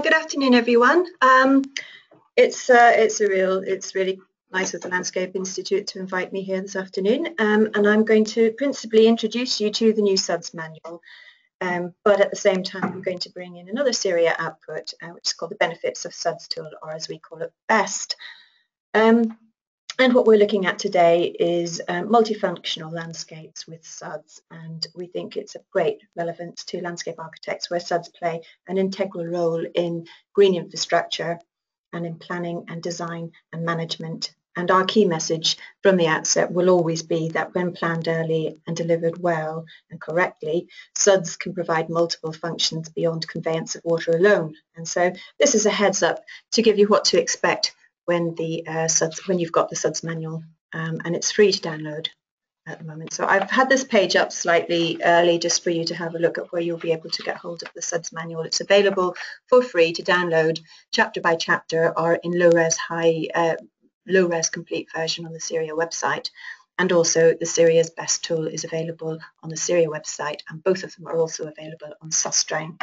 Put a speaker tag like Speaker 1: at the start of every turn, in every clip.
Speaker 1: Good afternoon, everyone. It's really nice of the Landscape Institute to invite me here this afternoon, and I'm going to principally introduce you to the new SuDS Manual, but at the same time I'm going to bring in another CIRIA output, which is called the Benefits of SuDS Tool, or as we call it, BEST. And what we're looking at today is multifunctional landscapes with SuDS, and we think it's of great relevance to landscape architects where SuDS play an integral role in green infrastructure and in planning and design and management. And our key message from the outset will always be that when planned early and delivered well and correctly, SuDS can provide multiple functions beyond conveyance of water alone. And so this is a heads up to give you what to expect when you've got the SuDS manual, and it's free to download at the moment. So I've had this page up slightly early just for you to have a look at where you'll be able to get hold of the SuDS manual. It's available for free to download chapter by chapter, or in low-res complete version on the CIRIA website. And also the CIRIA's BEST tool is available on the CIRIA website, and both of them are also available on SuStrain.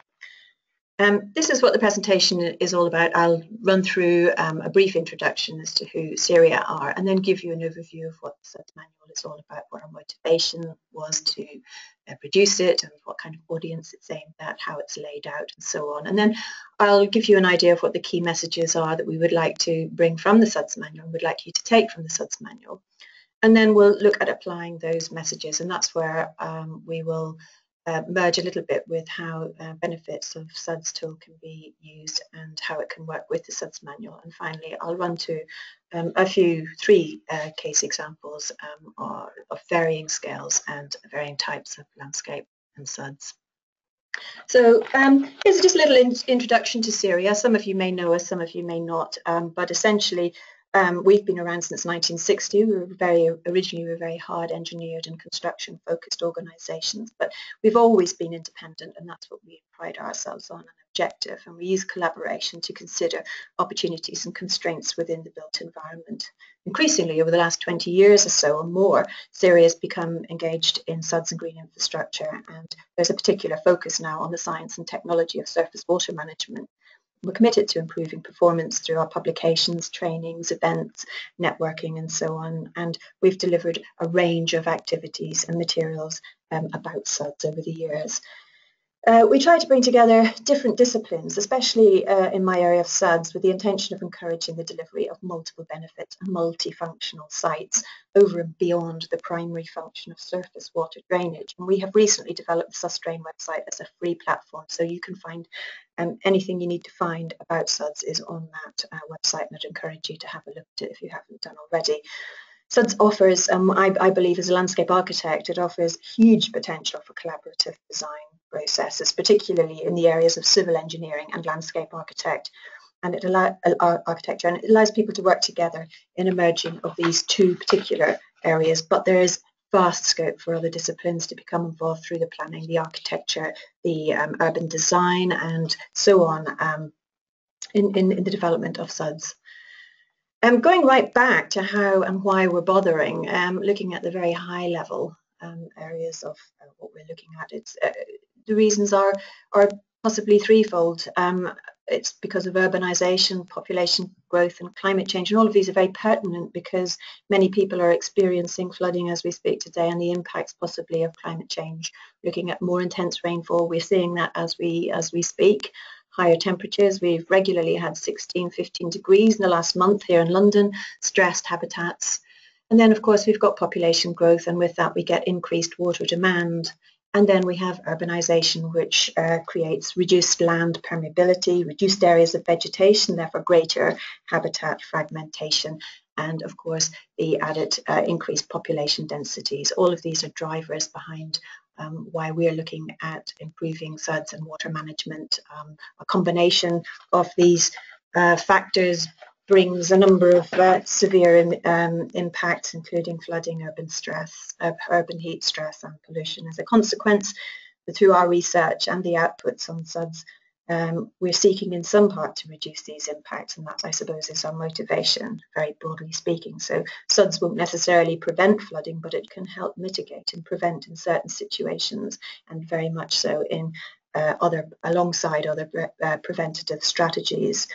Speaker 1: This is what the presentation is all about. I'll run through a brief introduction as to who CIRIA are, and then give you an overview of what the SuDS manual is all about, what our motivation was to produce it, and what kind of audience it's aimed at, how it's laid out, and so on. And then I'll give you an idea of what the key messages are that we would like to bring from the SuDS manual and would like you to take from the SuDS manual. And then we'll look at applying those messages, and that's where we will merge a little bit with how benefits of SuDS tool can be used and how it can work with the SuDS manual. And finally, I'll run to three case examples of varying scales and varying types of landscape and SuDS. So here's just a little introduction to CIRIA. Some of you may know us, some of you may not, but essentially we've been around since 1960. Originally we were very hard engineered and construction focused organisations, but we've always been independent, and that's what we pride ourselves on, an objective, and we use collaboration to consider opportunities and constraints within the built environment. Increasingly over the last 20 years or so or more, CIRIA has become engaged in SuDS and green infrastructure, and there's a particular focus now on the science and technology of surface water management. We're committed to improving performance through our publications, trainings, events, networking, and so on. And we've delivered a range of activities and materials about SuDS over the years. We try to bring together different disciplines, especially in my area of SuDS, with the intention of encouraging the delivery of multiple benefits and multifunctional sites over and beyond the primary function of surface water drainage. And we have recently developed the SuStrain website as a free platform, so you can find anything you need to find about SuDS is on that website, and I'd encourage you to have a look at it if you haven't done already. SuDS offers, I believe as a landscape architect, it offers huge potential for collaborative design processes, particularly in the areas of civil engineering and landscape architecture, and it allows people to work together in a merging of these two particular areas. But there is vast scope for other disciplines to become involved through the planning, the architecture, the urban design, and so on in the development of SuDS. Going right back to how and why we're bothering, looking at the very high level areas of what we're looking at, the reasons are possibly threefold. It's because of urbanisation, population growth, and climate change, and all of these are very pertinent because many people are experiencing flooding as we speak today, and the impacts possibly of climate change. Looking at more intense rainfall, we're seeing that as we speak. Higher temperatures, we've regularly had 16, 15 degrees in the last month here in London, stressed habitats. And then of course we've got population growth, and with that we get increased water demand. And then we have urbanisation, which creates reduced land permeability, reduced areas of vegetation, therefore greater habitat fragmentation, and of course the added increased population densities. All of these are drivers behind why we're looking at improving SuDS and water management. A combination of these factors brings a number of severe impacts, including flooding, urban stress, urban heat stress, and pollution. As a consequence, through our research and the outputs on SuDS, we're seeking in some part to reduce these impacts, and that, I suppose, is our motivation, very broadly speaking. So SuDS won't necessarily prevent flooding, but it can help mitigate and prevent in certain situations, and very much so in alongside other preventative strategies.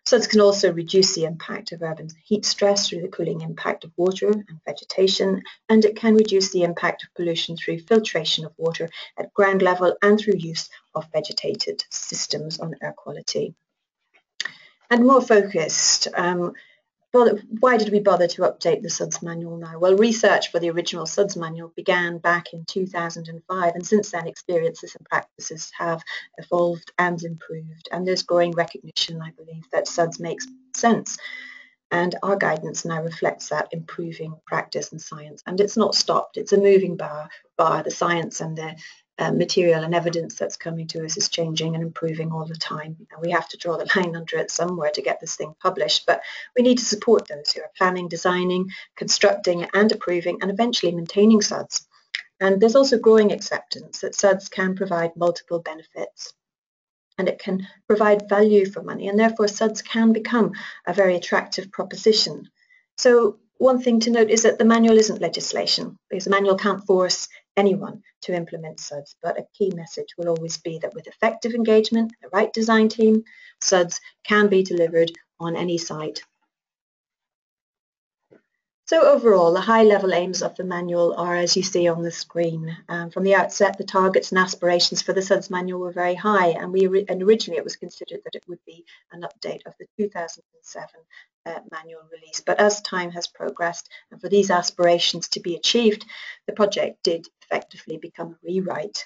Speaker 1: SuDS can also reduce the impact of urban heat stress through the cooling impact of water and vegetation, and it can reduce the impact of pollution through filtration of water at ground level and through use of vegetated systems on air quality. And more focused, why did we bother to update the SuDS manual now? Well, research for the original SuDS manual began back in 2005, and since then experiences and practices have evolved and improved, and there's growing recognition, I believe, that SuDS makes sense. And our guidance now reflects that improving practice and science, and it's not stopped. It's a moving bar. The science and the material and evidence that's coming to us is changing and improving all the time. And we have to draw the line under it somewhere to get this thing published, but we need to support those who are planning, designing, constructing and approving and eventually maintaining SuDS. And there's also growing acceptance that SuDS can provide multiple benefits and it can provide value for money, and therefore SuDS can become a very attractive proposition. So one thing to note is that the manual isn't legislation, because the manual can't force anyone to implement SuDS, but a key message will always be that with effective engagement, the right design team, SuDS can be delivered on any site. So overall, the high-level aims of the manual are, as you see on the screen. From the outset, the targets and aspirations for the SuDS manual were very high, and originally it was considered that it would be an update of the 2007 manual release. But as time has progressed, and for these aspirations to be achieved, the project did effectively become a rewrite.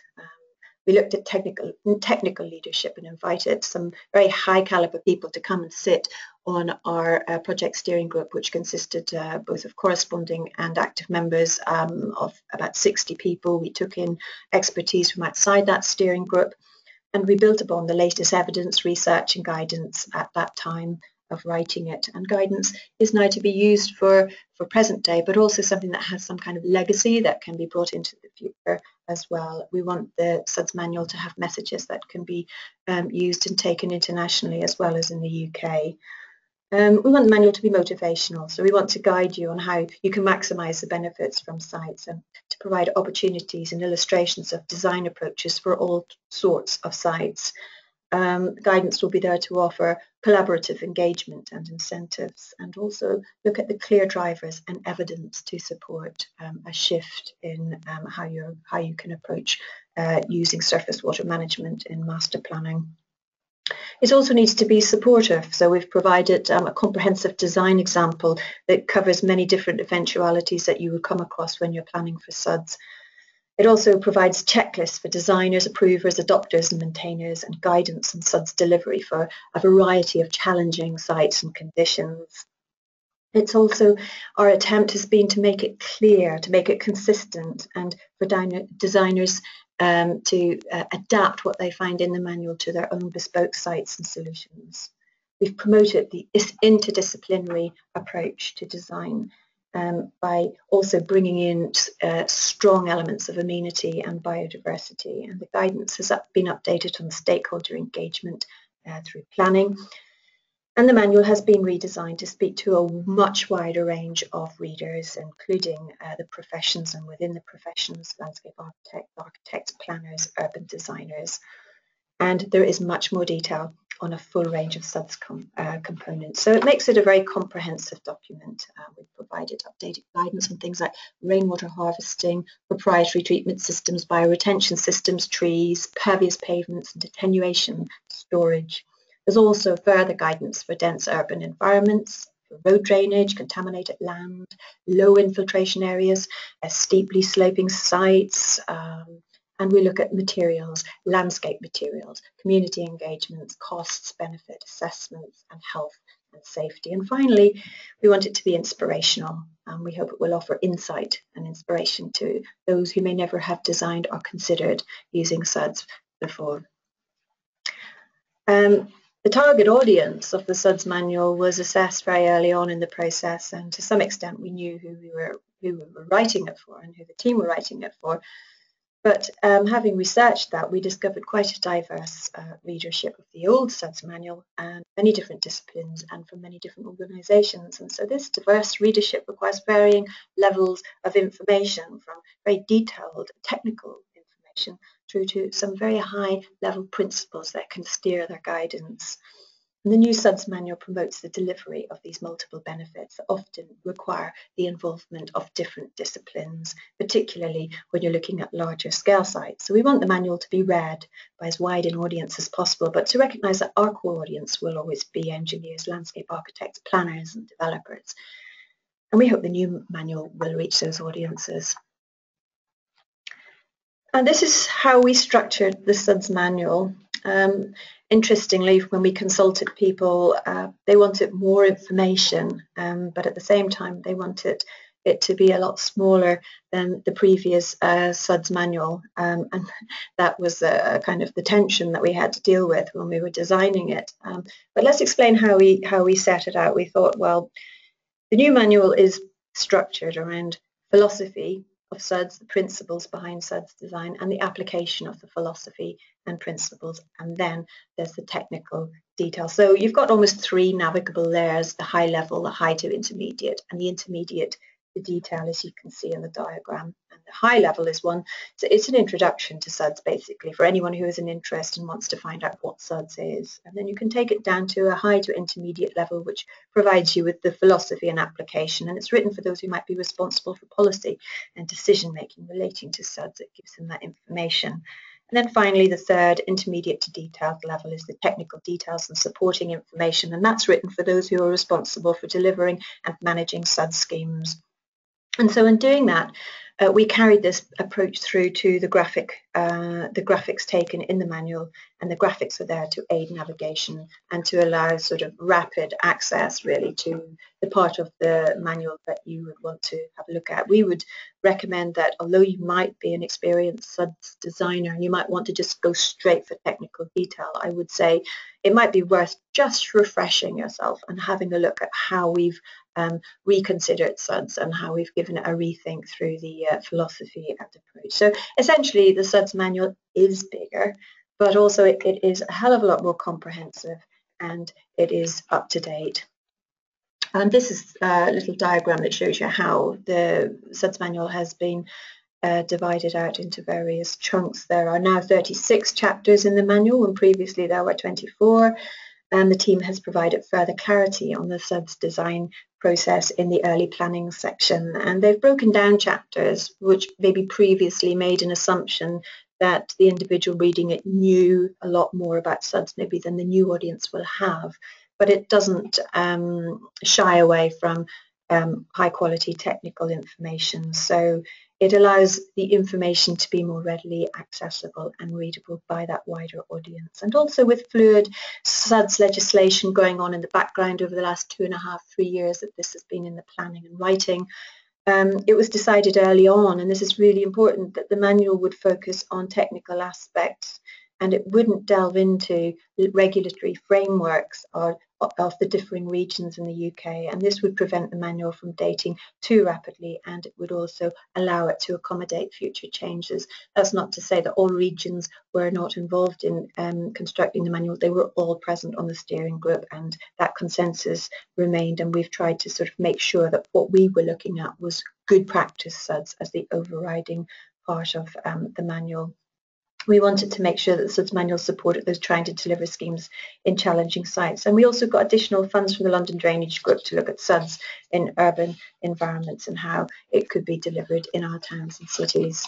Speaker 1: We looked at technical leadership and invited some very high caliber people to come and sit on our project steering group, which consisted both of corresponding and active members of about 60 people. We took in expertise from outside that steering group, and we built upon the latest evidence, research and guidance at that time of writing it. And guidance is now to be used for present day, but also something that has some kind of legacy that can be brought into the future as well. We want the SuDS manual to have messages that can be used and taken internationally as well as in the UK. We want the manual to be motivational, so we want to guide you on how you can maximise the benefits from sites and to provide opportunities and illustrations of design approaches for all sorts of sites. Guidance will be there to offer collaborative engagement and incentives, and also look at the clear drivers and evidence to support a shift in how you can approach using surface water management in master planning. It also needs to be supportive, so we've provided a comprehensive design example that covers many different eventualities that you would come across when you're planning for SuDS. It also provides checklists for designers, approvers, adopters and maintainers, and guidance on SuDS delivery for a variety of challenging sites and conditions. It's also, our attempt has been to make it clear, to make it consistent, and for designers to adapt what they find in the manual to their own bespoke sites and solutions. We've promoted the interdisciplinary approach to design by also bringing in strong elements of amenity and biodiversity, and the guidance has been updated on stakeholder engagement through planning, and the manual has been redesigned to speak to a much wider range of readers, including the professions, and within the professions, landscape architects, planners, urban designers, and there is much more detail on a full range of SuDS components. So it makes it a very comprehensive document. We've provided updated guidance on things like rainwater harvesting, proprietary treatment systems, bioretention systems, trees, pervious pavements, and attenuation storage. There's also further guidance for dense urban environments, for road drainage, contaminated land, low infiltration areas, steeply sloping sites, and we look at materials, landscape materials, community engagements, costs, benefit assessments, and health and safety. And finally, we want it to be inspirational, and we hope it will offer insight and inspiration to those who may never have designed or considered using SuDS before. The target audience of the SuDS manual was assessed very early on in the process, and to some extent we knew who we were writing it for and who the team were writing it for. But having researched that, we discovered quite a diverse readership of the old SuDS manual, and many different disciplines and from many different organisations. And so this diverse readership requires varying levels of information, from very detailed technical information through to some very high level principles that can steer their guidance. And the new SuDS Manual promotes the delivery of these multiple benefits that often require the involvement of different disciplines, particularly when you're looking at larger scale sites. So we want the manual to be read by as wide an audience as possible, but to recognise that our core audience will always be engineers, landscape architects, planners and developers. And we hope the new manual will reach those audiences. And this is how we structured the SuDS Manual. Interestingly, when we consulted people, they wanted more information, but at the same time, they wanted it to be a lot smaller than the previous SuDS Manual. And that was kind of the tension that we had to deal with when we were designing it. But let's explain how we set it out. We thought, well, the new manual is structured around philosophy of SuDS, the principles behind SuDS design, and the application of the philosophy and principles, and then there's the technical detail. So you've got almost three navigable layers: the high level, the high to intermediate, and the intermediate, the detail, as you can see in the diagram. And the high level is one, so it's an introduction to SuDS basically for anyone who has an interest and wants to find out what SuDS is. And then you can take it down to a high to intermediate level, which provides you with the philosophy and application, and it's written for those who might be responsible for policy and decision making relating to SuDS. It gives them that information. And then finally, the third, intermediate to detailed level, is the technical details and supporting information, and that's written for those who are responsible for delivering and managing SuDS schemes. And so in doing that, we carried this approach through to the graphics taken in the manual, and the graphics are there to aid navigation and to allow sort of rapid access really to the part of the manual that you would want to have a look at. We would recommend that although you might be an experienced SuDS designer, you might want to just go straight for technical detail, I would say it might be worth just refreshing yourself and having a look at how we've reconsidered SuDS and how we've given it a rethink through the philosophy and approach. So essentially the SuDS manual is bigger, but also it is a hell of a lot more comprehensive, and it is up to date. And this is a little diagram that shows you how the SuDS manual has been divided out into various chunks. There are now 36 chapters in the manual, and previously there were 24. And the team has provided further clarity on the SuDS design process in the early planning section. And they've broken down chapters which maybe previously made an assumption that the individual reading it knew a lot more about SuDS maybe than the new audience will have. But it doesn't shy away from high quality technical information. So it allows the information to be more readily accessible and readable by that wider audience. And also with fluid SuDS legislation going on in the background over the last 2.5, 3 years that this has been in the planning and writing, it was decided early on, and this is really important, that the manual would focus on technical aspects and it wouldn't delve into regulatory frameworks of the differing regions in the UK, and this would prevent the manual from dating too rapidly, and it would also allow it to accommodate future changes. That's not to say that all regions were not involved in constructing the manual. They were all present on the steering group, and that consensus remained, and we've tried to sort of make sure that what we were looking at was good practice SuDS as the overriding part of the manual. We wanted to make sure that the SuDS manual supported those trying to deliver schemes in challenging sites. And we also got additional funds from the London Drainage Group to look at SuDS in urban environments and how it could be delivered in our towns and cities.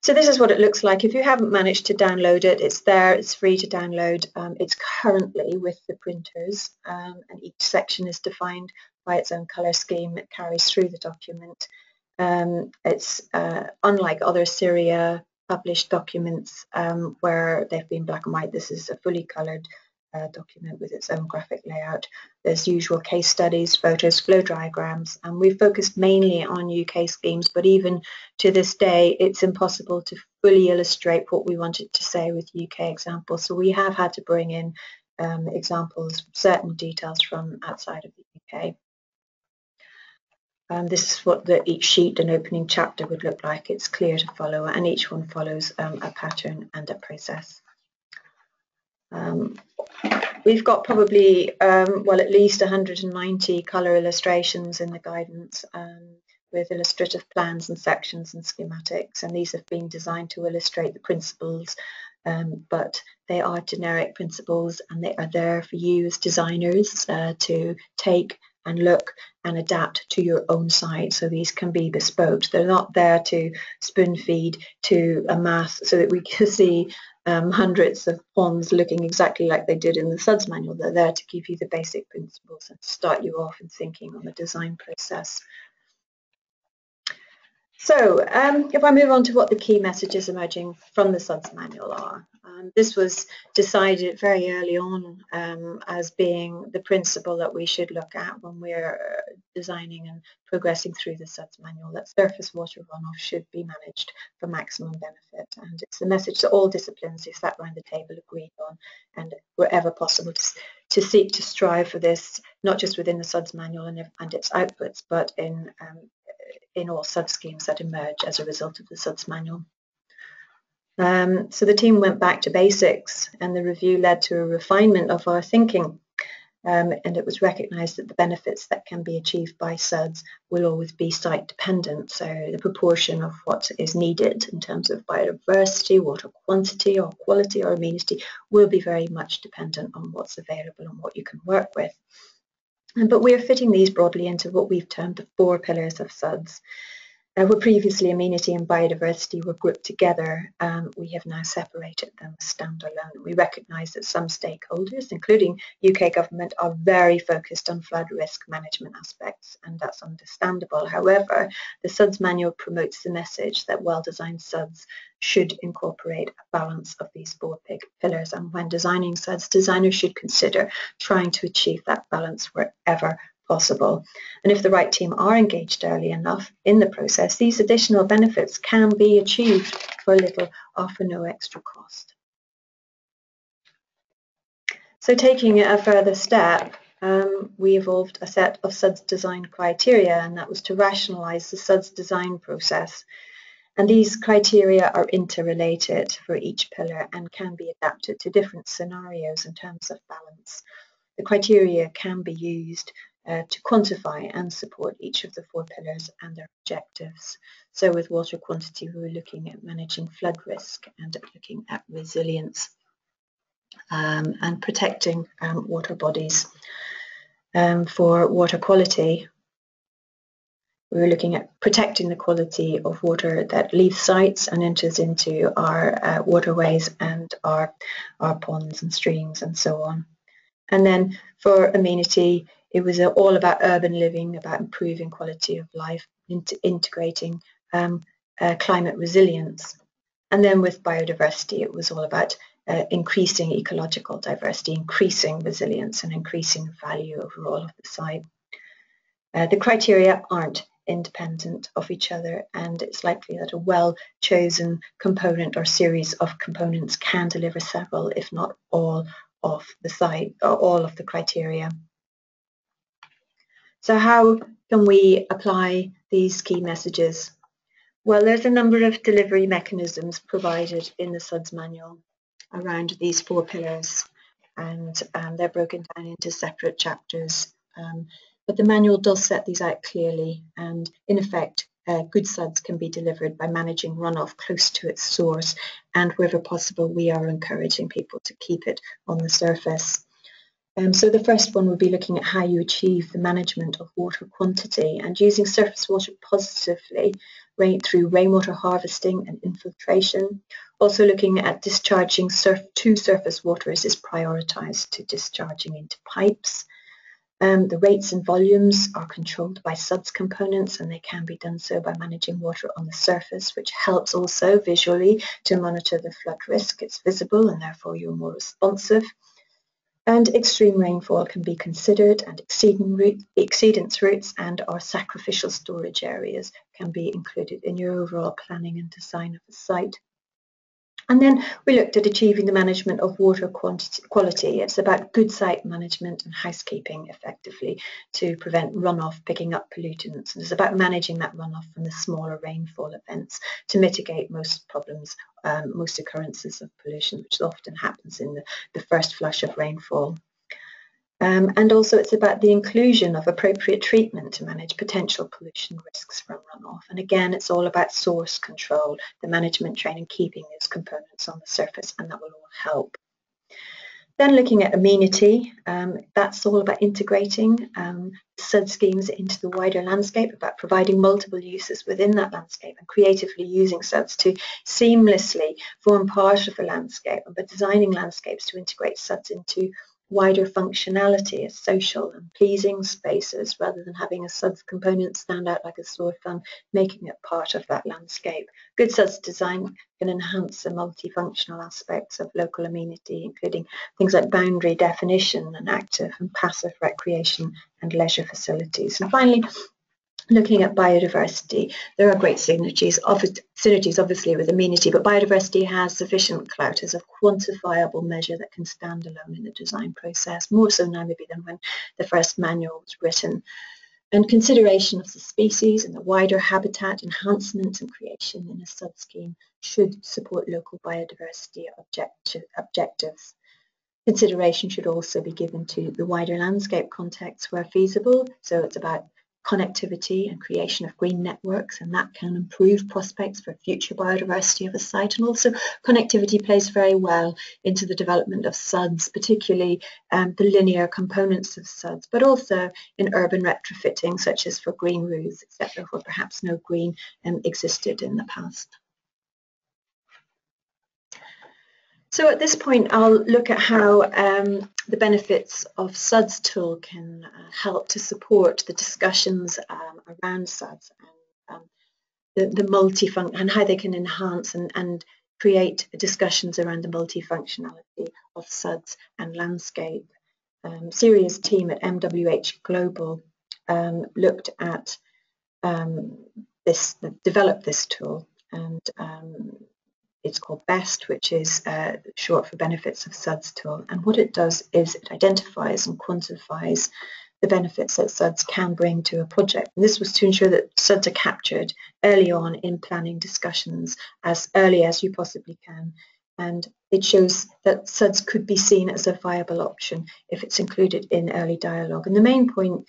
Speaker 1: So this is what it looks like. If you haven't managed to download it, it's there, it's free to download. It's currently with the printers, and each section is defined by its own colour scheme. It carries through the document. It's unlike other CIRIA published documents where they've been black and white. This is a fully coloured document with its own graphic layout. There's usual case studies, photos, flow diagrams, and we've focused mainly on UK schemes, but even to this day it's impossible to fully illustrate what we wanted to say with UK examples, so we have had to bring in examples, certain details from outside of the UK. This is what each sheet and opening chapter would look like. It's clear to follow, and each one follows a pattern and a process. We've got probably, well, at least 190 colour illustrations in the guidance, with illustrative plans and sections and schematics, and these have been designed to illustrate the principles, but they are generic principles and they are there for you as designers to take and look and adapt to your own site. So these can be bespoke. They're not there to spoon feed to a mass so that we can see hundreds of ponds looking exactly like they did in the SuDS manual. They're there to give you the basic principles and start you off in thinking on the design process. So if I move on to what the key messages emerging from the SuDS manual are, this was decided very early on as being the principle that we should look at when we're designing and progressing through the SuDS manual, that surface water runoff should be managed for maximum benefit. And it's the message that all disciplines who sat around the table agreed on, and wherever possible to seek to strive for this, not just within the SuDS manual and its outputs, but in all SuDS schemes that emerge as a result of the SuDS manual. So the team went back to basics, and the review led to a refinement of our thinking, and it was recognised that the benefits that can be achieved by SuDS will always be site dependent. So the proportion of what is needed in terms of biodiversity, water quantity or quality or amenity will be very much dependent on what's available and what you can work with. But we're fitting these broadly into what we've termed the 4 pillars of SuDS. Where previously amenity and biodiversity were grouped together, we have now separated them as standalone. We recognise that some stakeholders, including UK government, are very focused on flood risk management aspects, and that's understandable. However, the SuDS manual promotes the message that well-designed SuDS should incorporate a balance of these 4 pillars, and when designing SuDS, designers should consider trying to achieve that balance wherever possible. And if the right team are engaged early enough in the process, these additional benefits can be achieved for little or for no extra cost. So taking it a further step, we evolved a set of SuDS design criteria, and that was to rationalise the SuDS design process. And these criteria are interrelated for each pillar and can be adapted to different scenarios in terms of balance. The criteria can be used to quantify and support each of the 4 pillars and their objectives. So with water quantity, we were looking at managing flood risk and looking at resilience and protecting water bodies. For water quality, we were looking at protecting the quality of water that leaves sites and enters into our waterways and our ponds and streams and so on. And then for amenity, it was all about urban living, about improving quality of life, integrating climate resilience. And then with biodiversity, it was all about increasing ecological diversity, increasing resilience, and increasing value overall of the site. The criteria aren't independent of each other, and it's likely that a well-chosen component or series of components can deliver several, if not all, of the site, or all of the criteria. So how can we apply these key messages? Well, there's a number of delivery mechanisms provided in the SuDS manual around these 4 pillars, and they're broken down into separate chapters. But the manual does set these out clearly, and in effect, good SuDS can be delivered by managing runoff close to its source, and wherever possible, we are encouraging people to keep it on the surface. So the first one would be looking at how you achieve the management of water quantity and using surface water positively through rainwater harvesting and infiltration. Also looking at discharging to surface waters is prioritised to discharging into pipes. The rates and volumes are controlled by SuDS components, and they can be done so by managing water on the surface, which helps also visually to monitor the flood risk. It's visible and therefore you're more responsive. And extreme rainfall can be considered, and exceedance routes and or sacrificial storage areas can be included in your overall planning and design of the site. And then we looked at achieving the management of water quality. It's about good site management and housekeeping effectively to prevent runoff picking up pollutants. And it's about managing that runoff from the smaller rainfall events to mitigate most problems, most occurrences of pollution, which often happens in the first flush of rainfall. And also it's about the inclusion of appropriate treatment to manage potential pollution risks from runoff. And again, it's all about source control, the management train and keeping those components on the surface, and that will all help. Then looking at amenity, that's all about integrating SuD schemes into the wider landscape, about providing multiple uses within that landscape and creatively using SuDs to seamlessly form part of the landscape, and by designing landscapes to integrate SuDs into wider functionality as social and pleasing spaces, rather than having a SuDs component stand out like a sore thumb, making it part of that landscape. Good SuDs design can enhance the multifunctional aspects of local amenity, including things like boundary definition and active and passive recreation and leisure facilities. And finally, looking at biodiversity, there are great synergies obviously with amenity, but biodiversity has sufficient clout as a quantifiable measure that can stand alone in the design process, more so now maybe than when the first manual was written. And consideration of the species and the wider habitat enhancement and creation in a SuD scheme should support local biodiversity objectives. Consideration should also be given to the wider landscape context where feasible, so it's about connectivity and creation of green networks, and that can improve prospects for future biodiversity of a site. And also connectivity plays very well into the development of SuDs, particularly the linear components of SuDs, but also in urban retrofitting, such as for green roofs, etc., where perhaps no green existed in the past. So at this point, I'll look at how the benefits of SuDS tool can help to support the discussions around SuDS and the multifunction, and how they can enhance and create discussions around the multifunctionality of SuDS and landscape. CIRIA's team at MWH Global looked at developed this tool, and it's called BEST, which is short for Benefits of SuDS tool. And what it does is it identifies and quantifies the benefits that SuDS can bring to a project. And this was to ensure that SuDS are captured early on in planning discussions, as early as you possibly can. And it shows that SuDS could be seen as a viable option if it's included in early dialogue. And the main point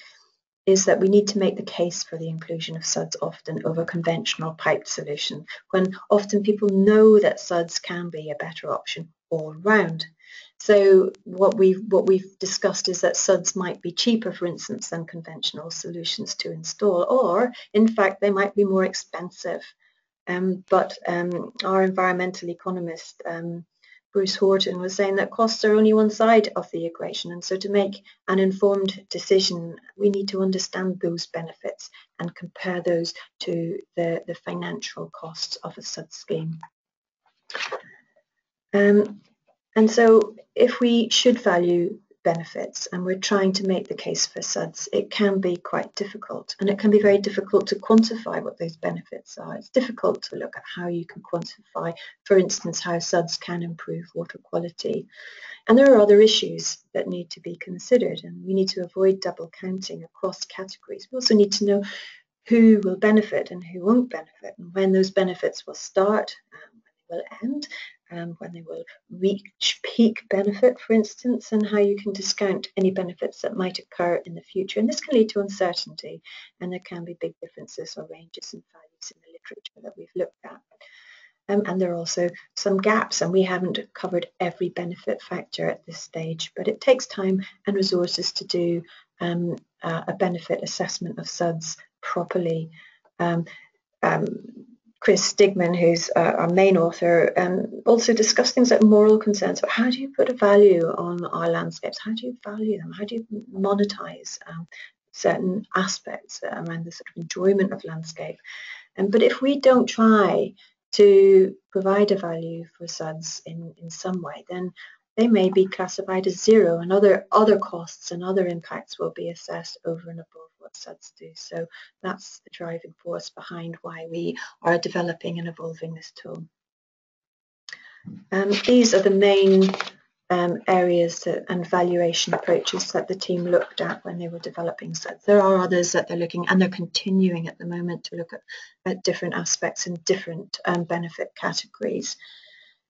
Speaker 1: is that we need to make the case for the inclusion of SuDS often over conventional piped solution, when often people know that SuDS can be a better option all round. So what we've discussed is that SuDS might be cheaper, for instance, than conventional solutions to install, or in fact they might be more expensive. But our environmental economist Bruce Horton was saying that costs are only one side of the equation, and so to make an informed decision we need to understand those benefits and compare those to the financial costs of a SuDS scheme. And so if we should value benefits and we're trying to make the case for SuDS, it can be quite difficult, and it can be very difficult to quantify what those benefits are. It's difficult to look at how you can quantify, for instance, how SuDS can improve water quality. And there are other issues that need to be considered, and we need to avoid double counting across categories. We also need to know who will benefit and who won't benefit, and when those benefits will start, when they will end, when they will reach peak benefit, for instance, and how you can discount any benefits that might occur in the future. And this can lead to uncertainty, and there can be big differences or ranges in values in the literature that we've looked at. And there are also some gaps, and we haven't covered every benefit factor at this stage, but it takes time and resources to do a benefit assessment of SuDS properly. Chris Stigman, who's our main author, also discussed things like moral concerns. But how do you put a value on our landscapes? How do you value them? How do you monetize certain aspects around the sort of enjoyment of landscape? But if we don't try to provide a value for SuDS in some way, then they may be classified as zero, and other costs and other impacts will be assessed over and above what SuDS do. So that's the driving force behind why we are developing and evolving this tool. These are the main areas and valuation approaches that the team looked at when they were developing SuDS. There are others that they're looking, and they're continuing at the moment to look at different aspects and different benefit categories.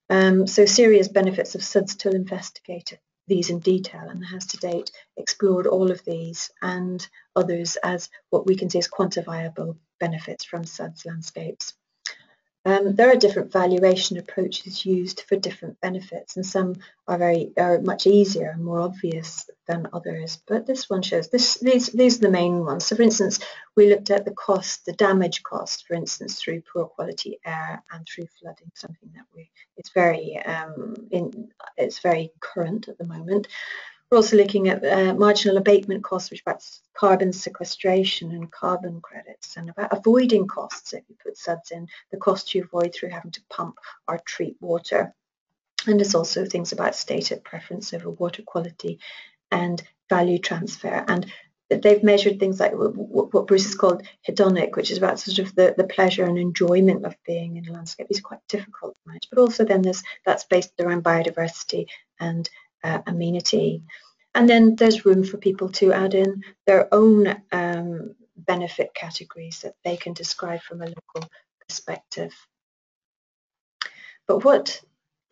Speaker 1: So CIRIA's benefits of SuDS tool investigator these in detail and has to date explored all of these and others as what we can see as quantifiable benefits from SuDS landscapes. There are different valuation approaches used for different benefits, and some are much easier and more obvious than others. But this one shows these are the main ones. So, for instance, we looked at the cost, the damage cost, for instance, through poor quality air and through flooding, something that it's very current at the moment. We're also looking at marginal abatement costs, which is about carbon sequestration and carbon credits, and about avoiding costs if you put SuDS in, the cost you avoid through having to pump or treat water. And there's also things about stated preference over water quality and value transfer. And they've measured things like what Bruce has called hedonic, which is about sort of the pleasure and enjoyment of being in a landscape. It's quite difficult to manage, but also then that's based around biodiversity and amenity. And then there's room for people to add in their own benefit categories that they can describe from a local perspective. But what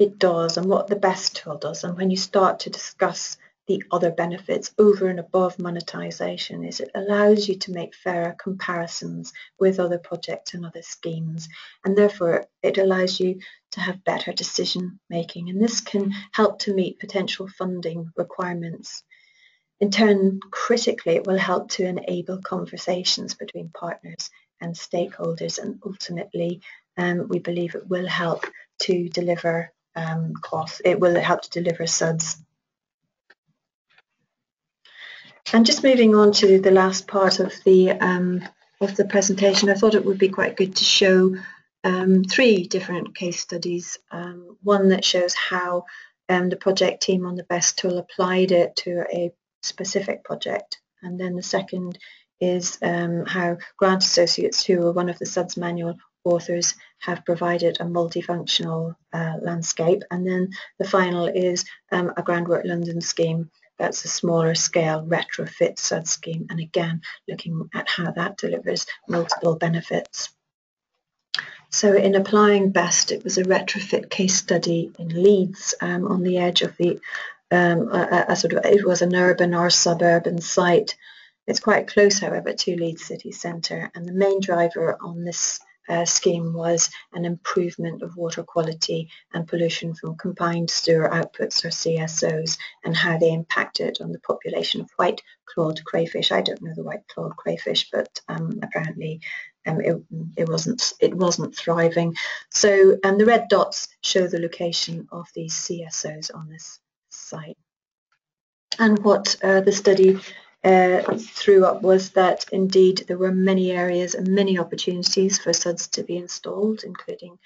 Speaker 1: it does and what the best tool does, and when you start to discuss the other benefits over and above monetization, is it allows you to make fairer comparisons with other projects and other schemes, and therefore it allows you to have better decision making, and this can help to meet potential funding requirements. In turn, critically, it will help to enable conversations between partners and stakeholders, and ultimately we believe it will help to deliver costs. It will help to deliver SuDS. And just moving on to the last part of the presentation, I thought it would be quite good to show 3 different case studies. One that shows how the project team on the BEST tool applied it to a specific project, and then the second is how grant associates who are one of the SuDS Manual authors have provided a multifunctional landscape, and then the final is a Groundwork London scheme. That's a smaller scale retrofit SuDS scheme, and again looking at how that delivers multiple benefits. So in applying BEST, it was a retrofit case study in Leeds on the edge of the it was an urban or suburban site. It's quite close, however, to Leeds city centre, and the main driver on this scheme was an improvement of water quality and pollution from combined sewer outputs, or CSOs, and how they impacted on the population of white-clawed crayfish. I don't know the white-clawed crayfish, but apparently it wasn't thriving. So the red dots show the location of these CSOs on this site. And what the study threw up was that indeed there were many areas and many opportunities for SuDS to be installed, including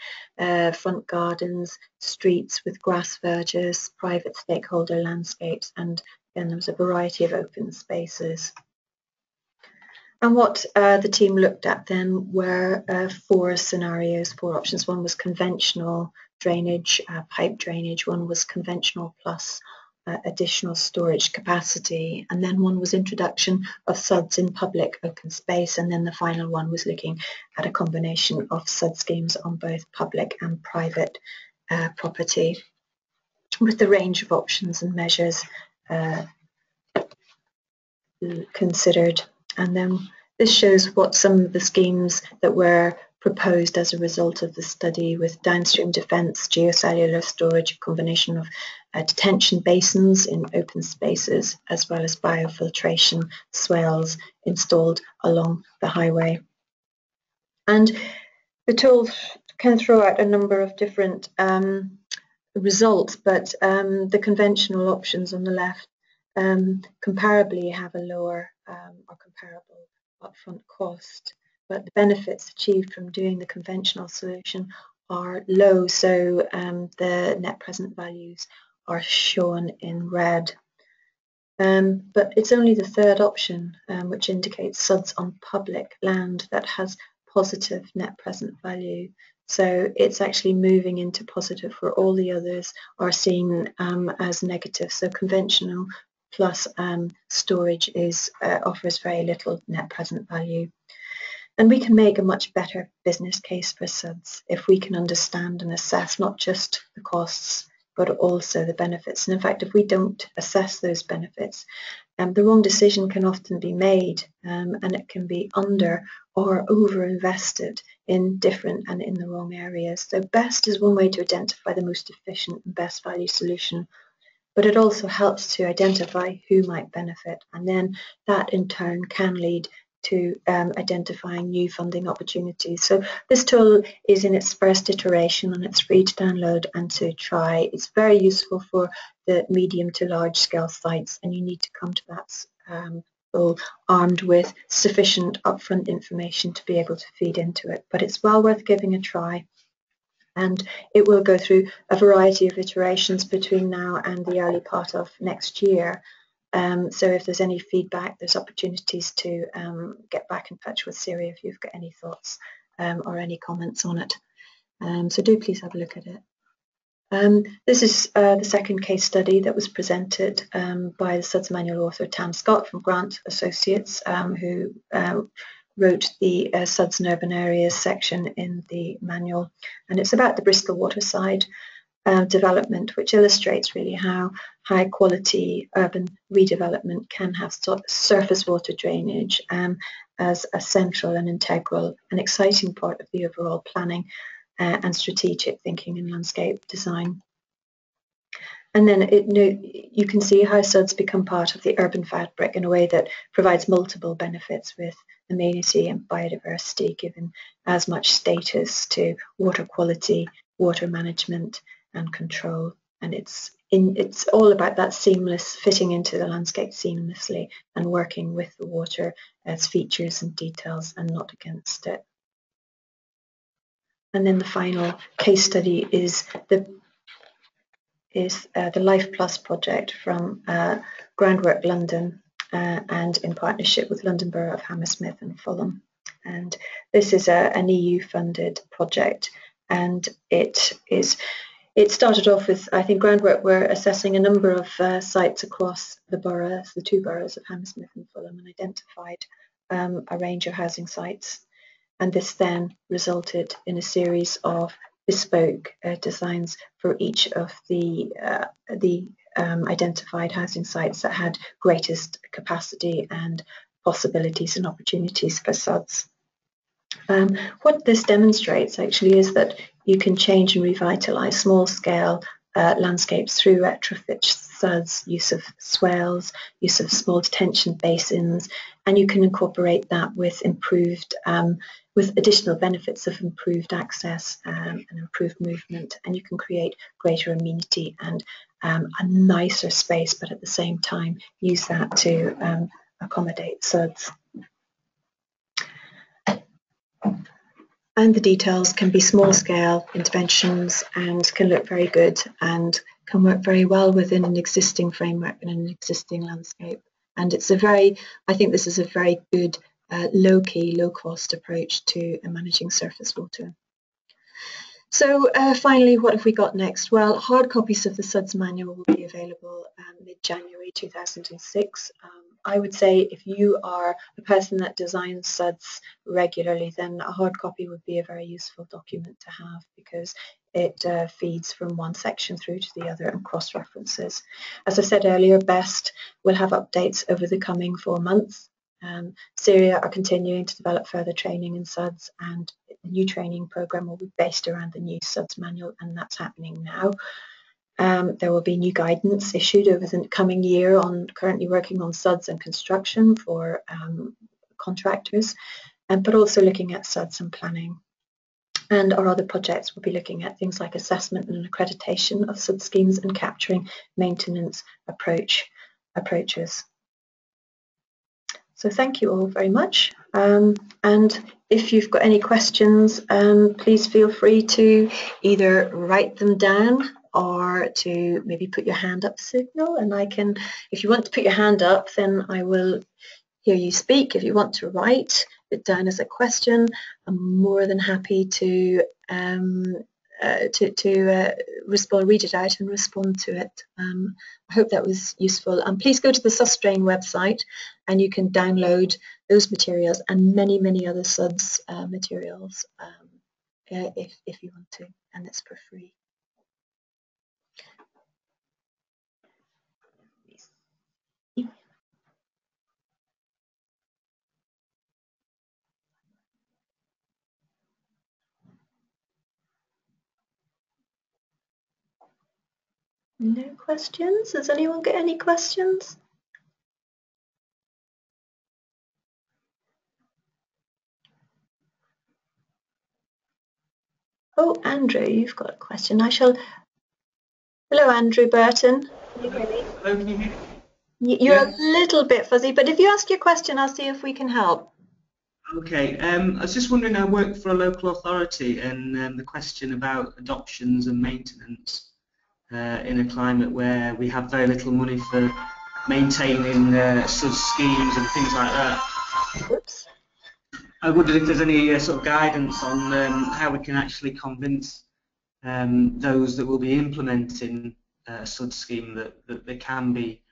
Speaker 1: front gardens, streets with grass verges, private stakeholder landscapes, and then there was a variety of open spaces. And what the team looked at then were 4 scenarios, 4 options. One was conventional drainage, pipe drainage. One was conventional plus additional storage capacity, and then one was introduction of SuDS in public open space, and then the final one was looking at a combination of SuDS schemes on both public and private property, with the range of options and measures considered. And then this shows what some of the schemes that were proposed as a result of the study, with downstream defence, geocellular storage, a combination of detention basins in open spaces, as well as biofiltration swales installed along the highway. And the tool can throw out a number of different results, but the conventional options on the left comparably have a lower or comparable upfront cost, but the benefits achieved from doing the conventional solution are low, so the net present values are shown in red. But it's only the third option, which indicates SuDS on public land, that has positive net present value. So it's actually moving into positive, where all the others are seen as negative. So conventional plus storage offers very little net present value. And we can make a much better business case for SuDS if we can understand and assess not just the costs, but also the benefits. And in fact, if we don't assess those benefits, the wrong decision can often be made, and it can be under or over invested in different and in the wrong areas. So BEST is one way to identify the most efficient and best value solution, but it also helps to identify who might benefit, and then that in turn can lead to identifying new funding opportunities. So this tool is in its first iteration, and it's free to download and to try. It's very useful for the medium to large scale sites, and you need to come to that tool armed with sufficient upfront information to be able to feed into it. But it's well worth giving a try, and it will go through a variety of iterations between now and the early part of next year. So if there's any feedback, there's opportunities to get back in touch with CIRIA if you've got any thoughts or any comments on it. So do please have a look at it. This is the second case study that was presented by the SuDS Manual author Tam Scott from Grant Associates, who wrote the SuDS and urban areas section in the manual, and it's about the Bristol waterside development, which illustrates really how high quality urban redevelopment can have surface water drainage as a central and integral and exciting part of the overall planning and strategic thinking and landscape design. And then you can see how SuDS become part of the urban fabric in a way that provides multiple benefits with amenity and biodiversity, given as much status to water quality, water management and control. And it's all about that seamless fitting into the landscape seamlessly and working with the water as features and details and not against it. And then the final case study is the Life Plus project from Groundwork London and in partnership with London Borough of Hammersmith and Fulham. And this is an EU-funded project, and it started off with, I think Groundwork were assessing a number of sites across the boroughs, the two boroughs of Hammersmith and Fulham, and identified a range of housing sites. And this then resulted in a series of bespoke designs for each of the identified housing sites that had greatest capacity and possibilities and opportunities for SuDS. What this demonstrates actually is that you can change and revitalise small-scale landscapes through retrofit SuDS, use of swales, use of small detention basins, and you can incorporate that with improved, with additional benefits of improved access and improved movement, and you can create greater amenity and a nicer space, but at the same time use that to accommodate SuDS. And the details can be small-scale interventions and can look very good and can work very well within an existing framework and an existing landscape. And it's I think this is a very good low-key, low-cost approach to managing surface water. So finally, what have we got next? Well, hard copies of the SuDS manual will be available mid-January 2006. I would say if you are a person that designs SuDS regularly, then a hard copy would be a very useful document to have, because it feeds from one section through to the other and cross-references. As I said earlier, BEST will have updates over the coming 4 months. CIRIA are continuing to develop further training in SuDS, and the new training program will be based around the new SuDS manual, and that's happening now. There will be new guidance issued over the coming year on currently working on SuDS and construction for contractors, but also looking at SuDS and planning. And our other projects will be looking at things like assessment and accreditation of SuDS schemes and capturing maintenance approaches. So thank you all very much. And if you've got any questions, please feel free to either write them down or to maybe put your hand up signal, and I can, if you want to put your hand up, then I will hear you speak. If you want to write it down as a question, I'm more than happy to read it out and respond to it. I hope that was useful. And please go to the Sustrain website, and you can download those materials and many, many other SuDS materials if you want to, and it's for free. No questions? Has anyone got any questions? Oh, Andrew, you've got a question. Hello, Andrew Burton. Can you hear me?
Speaker 2: Hello, can you hear me?
Speaker 1: You're a
Speaker 2: Yeah.
Speaker 1: little bit fuzzy, but if you ask your question, I'll see if we can help.
Speaker 2: Okay. I was just wondering, I work for a local authority, and the question about adoptions and maintenance in a climate where we have very little money for maintaining such schemes and things like that.
Speaker 1: Oops.
Speaker 2: I wondered if there's any sort of guidance on how we can actually convince those that will be implementing a SuD scheme that there can be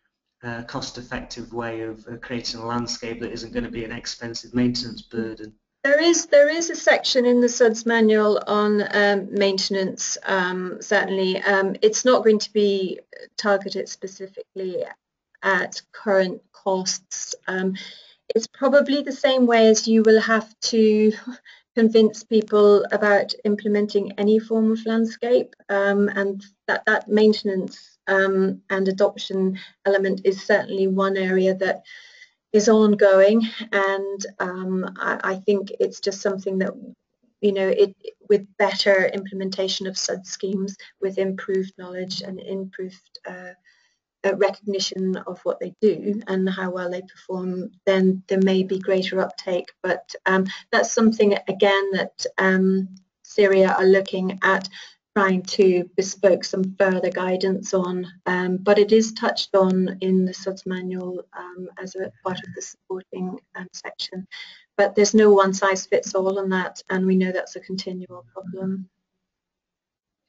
Speaker 2: a cost-effective way of creating a landscape that isn't going to be an expensive maintenance burden.
Speaker 1: There is a section in the SuDS manual on maintenance, certainly. It's not going to be targeted specifically at current costs. It's probably the same way as you will have to convince people about implementing any form of landscape, and that maintenance and adoption element is certainly one area that is ongoing, and I think it's just something that, you know, with better implementation of SuD schemes, with improved knowledge and improved recognition of what they do and how well they perform, then there may be greater uptake. But that's something, again, that CIRIA are looking at trying to bespoke some further guidance on, but it is touched on in the SuDS manual as a part of the supporting section. But there's no one size fits all on that, and we know that's a continual problem.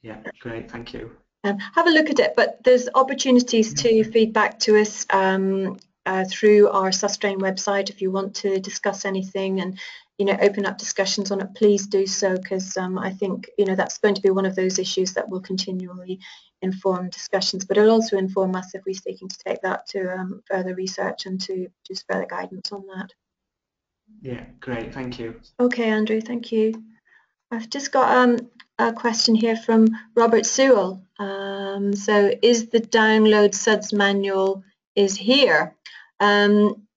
Speaker 2: Yeah, great, thank you.
Speaker 1: Have a look at it, but there's opportunities to feed back to us through our SuStrain website. If you want to discuss anything and, you know, open up discussions on it, please do so, because I think, you know, that's going to be one of those issues that will continually inform discussions, but it'll also inform us if we're seeking to take that to further research and to just further guidance on that.
Speaker 2: Yeah, great, thank you.
Speaker 1: Okay, Andrew, thank you. I've just got a question here from Robert Sewell. So is the download SuDS manual is here?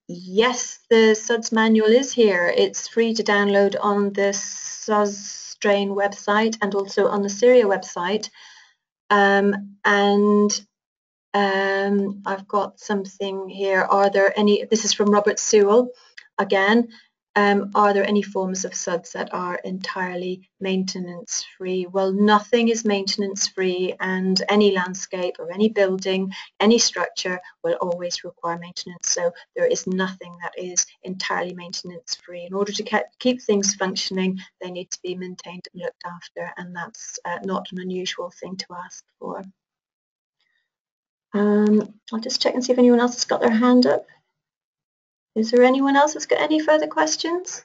Speaker 1: Yes, the SuDS manual is here. It's free to download on the SuStrain website and also on the CIRIA website. I've got something here. Are there any, this is from Robert Sewell again. Are there any forms of SuDS that are entirely maintenance free? Well, nothing is maintenance free, and any landscape or any building, any structure will always require maintenance. So there is nothing that is entirely maintenance free. In order to keep things functioning, they need to be maintained and looked after, and that's not an unusual thing to ask for. I'll just check and see if anyone else has got their hand up. Is there anyone else that's got any further questions?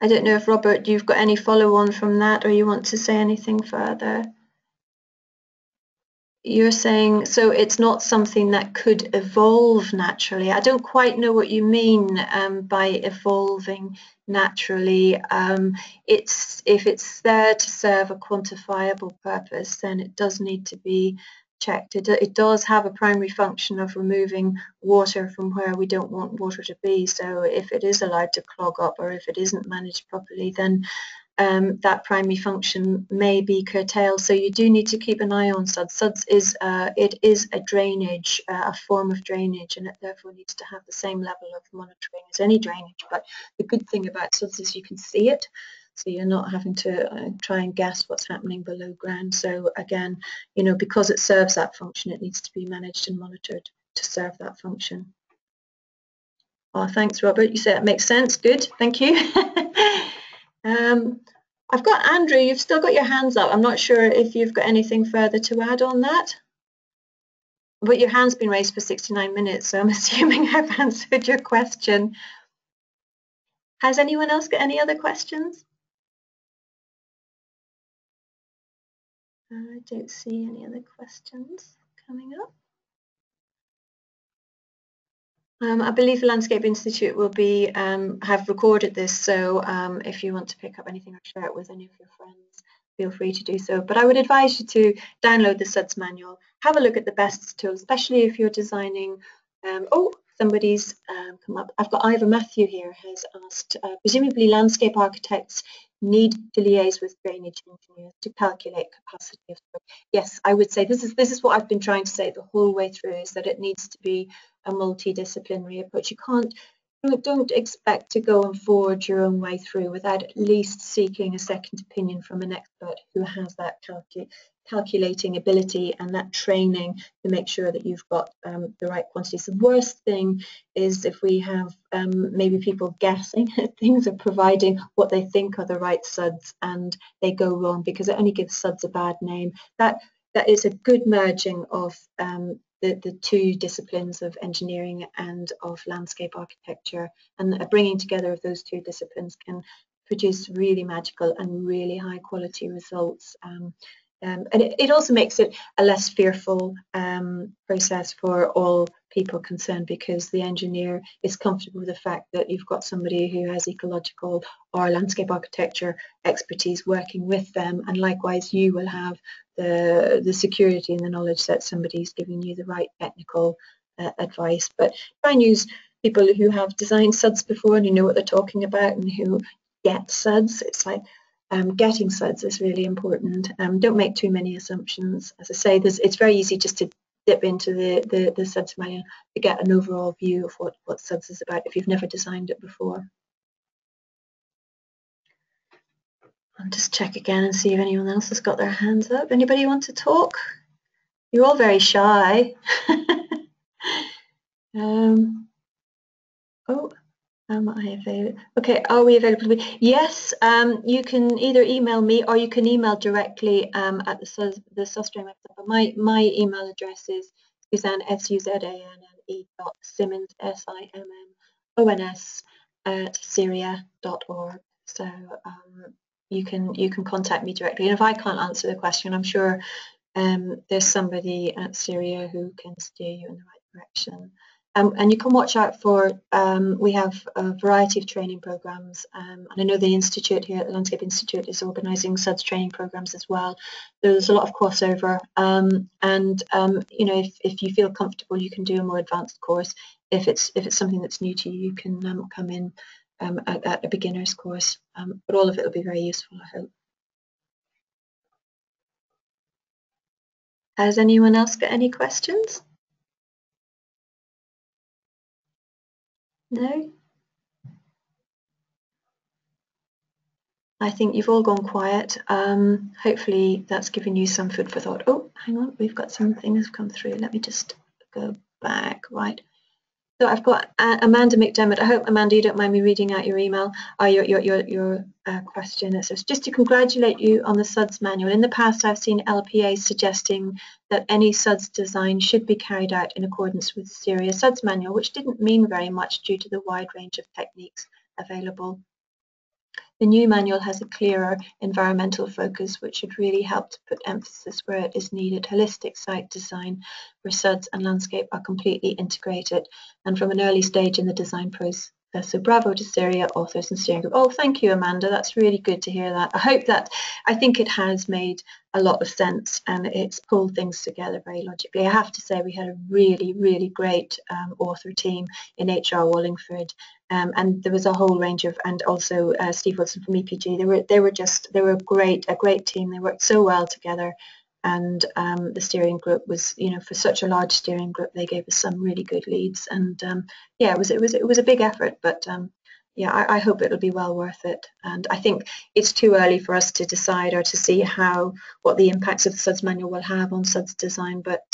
Speaker 1: I don't know if, Robert, you've got any follow-on from that, or you want to say anything further. You're saying, so it's not something that could evolve naturally. I don't quite know what you mean by evolving naturally. If it's there to serve a quantifiable purpose, then it does need to be checked. It does have a primary function of removing water from where we don't want water to be. So if it is allowed to clog up, or if it isn't managed properly, then that primary function may be curtailed. So you do need to keep an eye on SuDS. SuDS is it is a drainage, a form of drainage, and it therefore needs to have the same level of monitoring as any drainage. But the good thing about SuDS is you can see it, so you're not having to try and guess what's happening below ground. So again, you know, because it serves that function, it needs to be managed and monitored to serve that function. Oh, thanks, Robert. You say that makes sense. Good, thank you. I've got Andrew, you've still got your hands up. I'm not sure if you've got anything further to add on that. But your hand's been raised for 69 minutes, so I'm assuming I've answered your question. Has anyone else got any other questions? I don't see any other questions coming up. I believe the Landscape Institute will be have recorded this, so if you want to pick up anything or share it with any of your friends, feel free to do so. But I would advise you to download the SuDS manual, have a look at the best tool, especially if you're designing. Oh, somebody's come up. I've got Ivor Matthew here has asked, presumably landscape architects need to liaise with drainage engineers to calculate capacity of soil. Yes, I would say this is what I've been trying to say the whole way through, is that it needs to be a multidisciplinary approach. Don't expect to go and forge your own way through without at least seeking a second opinion from an expert who has that calculating ability and that training to make sure that you've got the right quantities. The worst thing is if we have maybe people guessing at things or providing what they think are the right SuDS and they go wrong, because it only gives SuDS a bad name. That is a good merging of the two disciplines of engineering and of landscape architecture, and a bringing together of those two disciplines can produce really magical and really high quality results. And it also makes it a less fearful process for all people concerned, because the engineer is comfortable with the fact that you've got somebody who has ecological or landscape architecture expertise working with them, and likewise you will have the security and the knowledge that somebody's giving you the right technical advice. But try and use people who have designed SuDS before and who know what they're talking about and who get SuDS. It's like getting SuDS is really important. Don't make too many assumptions. As I say, it's very easy just to dip into the SuDS manual to get an overall view of what SuDS is about if you've never designed it before. I'll just check again and see if anyone else has got their hands up. Anybody want to talk? You're all very shy. Oh, am I available? Okay, are we available? Yes, you can either email me or you can email directly at the SuStrain website. But my email address is Suzanne, SUZANNE.Simmons, SIMMONS @CIRIA.org. So you can contact me directly, and if I can't answer the question, I'm sure there's somebody at CIRIA who can steer you in the right direction. And you can watch out for, we have a variety of training programs, and I know the Institute here at the Landscape Institute is organising SuDS training programs as well. There's a lot of crossover, and you know, if you feel comfortable, you can do a more advanced course. If it's something that's new to you, you can come in at a beginner's course, but all of it will be very useful, I hope. Has anyone else got any questions? No? I think you've all gone quiet. Hopefully that's given you some food for thought. Oh, hang on, we've got some things come through. Let me just go back. Right. So I've got Amanda McDermott. I hope, Amanda, you don't mind me reading out your email or your question. It says, just to congratulate you on the SuDS manual. In the past, I've seen LPA suggesting that any SuDS design should be carried out in accordance with CIRIA SuDS manual, which didn't mean very much due to the wide range of techniques available. The new manual has a clearer environmental focus, which should really help to put emphasis where it is needed. Holistic site design where SuDS and landscape are completely integrated and from an early stage in the design process. So bravo to CIRIA authors and steering group. Oh, thank you, Amanda. That's really good to hear that. I think it has made a lot of sense and it's pulled things together very logically. I have to say we had a really, really great author team in HR Wallingford. And there was a whole range of, and also Steve Wilson from EPG. They were a great team. They worked so well together, and the steering group was, you know, for such a large steering group, they gave us some really good leads. And yeah, it was a big effort, but yeah, I hope it'll be well worth it. And I think it's too early for us to decide or to see what the impacts of the SuDS manual will have on SuDS design, but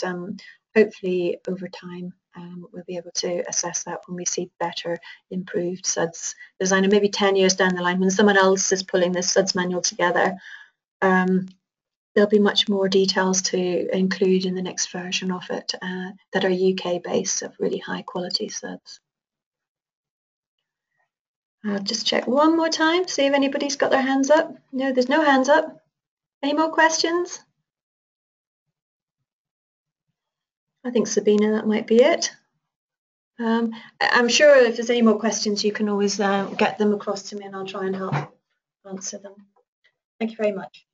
Speaker 1: hopefully over time we'll be able to assess that when we see better improved SuDS design, and maybe 10 years down the line when someone else is pulling this SuDS manual together, there'll be much more details to include in the next version of it that are UK based, of really high quality SuDS. I'll just check one more time, see if anybody's got their hands up. No, there's no hands up. Any more questions? I think, Sabina, that might be it. I'm sure if there's any more questions, you can always get them across to me and I'll try and help answer them. Thank you very much.